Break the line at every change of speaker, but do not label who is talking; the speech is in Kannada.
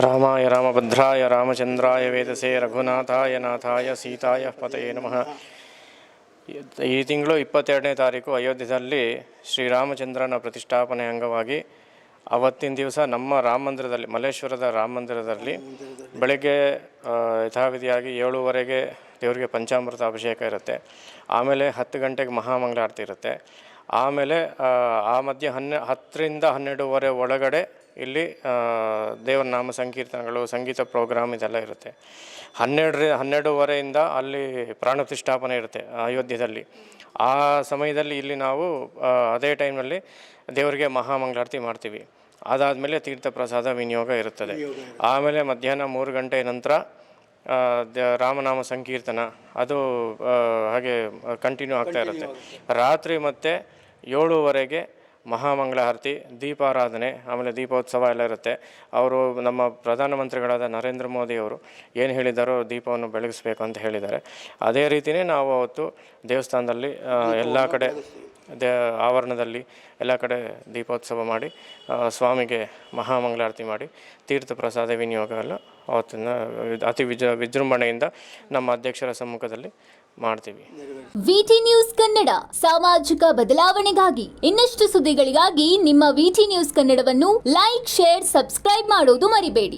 ರಾಮಾಯ ರಾಮಭದ್ರಾಯ ರಾಮಚಂದ್ರಾಯ ವೇದಸೇ ರಘುನಾಥಾಯ ನಾಥಾಯ ಸೀತಾಯ ಪತಯೇ ನಮಃ. ಈ ತಿಂಗಳು 22ನೇ ತಾರೀಕು ಅಯೋಧ್ಯೆಯಲ್ಲಿ ಶ್ರೀರಾಮಚಂದ್ರನ ಪ್ರತಿಷ್ಠಾಪನೆ ಅಂಗವಾಗಿ ಅವತ್ತಿನ ದಿವಸ ನಮ್ಮ ರಾಮ ಮಂದಿರದಲ್ಲಿ, ಮಲ್ಲೇಶ್ವರದ ರಾಮ ಮಂದಿರದಲ್ಲಿ ಬೆಳಗ್ಗೆ ಯಥಾವಿಧಿಯಾಗಿ 7:30ಗೆ ದೇವರಿಗೆ ಪಂಚಾಮೃತ ಅಭಿಷೇಕ ಇರುತ್ತೆ. ಆಮೇಲೆ 10 ಗಂಟೆಗೆ ಮಹಾಮಂಗಳಾರತಿ ಇರುತ್ತೆ. ಆಮೇಲೆ ಆ ಮಧ್ಯೆ 10ರಿಂದ 12:30 ಒಳಗಡೆ ಇಲ್ಲಿ ದೇವರ ನಾಮ ಸಂಕೀರ್ತನೆಗಳು, ಸಂಗೀತ ಪ್ರೋಗ್ರಾಮ್ ಇದೆಲ್ಲ ಇರುತ್ತೆ. 12:30ಯಿಂದ ಅಲ್ಲಿ ಪ್ರಾಣ ಪ್ರತಿಷ್ಠಾಪನೆ ಇರುತ್ತೆ ಅಯೋಧ್ಯೆಯಲ್ಲಿ. ಆ ಸಮಯದಲ್ಲಿ ಇಲ್ಲಿ ನಾವು ಅದೇ ಟೈಮ್ನಲ್ಲಿ ದೇವರಿಗೆ ಮಹಾಮಂಗಳಾರತಿ ಮಾಡ್ತೀವಿ. ಅದಾದಮೇಲೆ ತೀರ್ಥ ಪ್ರಸಾದ ವಿನಿಯೋಗ ಇರುತ್ತದೆ. ಆಮೇಲೆ ಮಧ್ಯಾಹ್ನ 3 ಗಂಟೆ ನಂತರ ರಾಮನಾಮ ಸಂಕೀರ್ತನ ಅದು ಹಾಗೆ ಕಂಟಿನ್ಯೂ ಆಗ್ತಾ ಇರುತ್ತೆ. ರಾತ್ರಿ ಮತ್ತು 7:30ಗೆ ಮಹಾಮಂಗಳಾರತಿ, ದೀಪಾರಾಧನೆ, ಆಮೇಲೆ ದೀಪೋತ್ಸವ ಎಲ್ಲ ಇರುತ್ತೆ. ಅವರು ನಮ್ಮ ಪ್ರಧಾನಮಂತ್ರಿಗಳಾದ ನರೇಂದ್ರ ಮೋದಿ ಅವರು ಏನು ಹೇಳಿದ್ದಾರೋ ದೀಪವನ್ನು ಬೆಳಗಿಸ್ಬೇಕು ಅಂತ ಹೇಳಿದ್ದಾರೆ. ಅದೇ ರೀತಿಯೇ ನಾವು ಅವತ್ತು ದೇವಸ್ಥಾನದಲ್ಲಿ ಎಲ್ಲ ಕಡೆ ಆವರಣದಲ್ಲಿ ಎಲ್ಲ ಕಡೆ ದೀಪೋತ್ಸವ ಮಾಡಿ ಸ್ವಾಮಿಗೆ ಮಹಾಮಂಗಳಾರತಿ ಮಾಡಿ ತೀರ್ಥ ಪ್ರಸಾದ ವಿನಿಯೋಗ ಎಲ್ಲ ಅವತ್ತಿನ ಅತಿ ವಿಜೃಂಭಣೆಯಿಂದ ನಮ್ಮ ಅಧ್ಯಕ್ಷರ ಸಮ್ಮುಖದಲ್ಲಿ ಮಾಡ್ತೀವಿ.
ವಿಟಿ ನ್ಯೂಸ್ ಕನ್ನಡ, ಸಾಮಾಜಿಕ ಬದಲಾವಣೆಗಾಗಿ. ಇನ್ನಷ್ಟು ಸುದ್ದಿಗಳಿಗಾಗಿ ನಿಮ್ಮ ವಿಟಿ ನ್ಯೂಸ್ ಕನ್ನಡವನ್ನು ಲೈಕ್, ಶೇರ್, ಸಬ್ಸ್ಕ್ರೈಬ್ ಮಾಡೋದು ಮರಿಬೇಡಿ.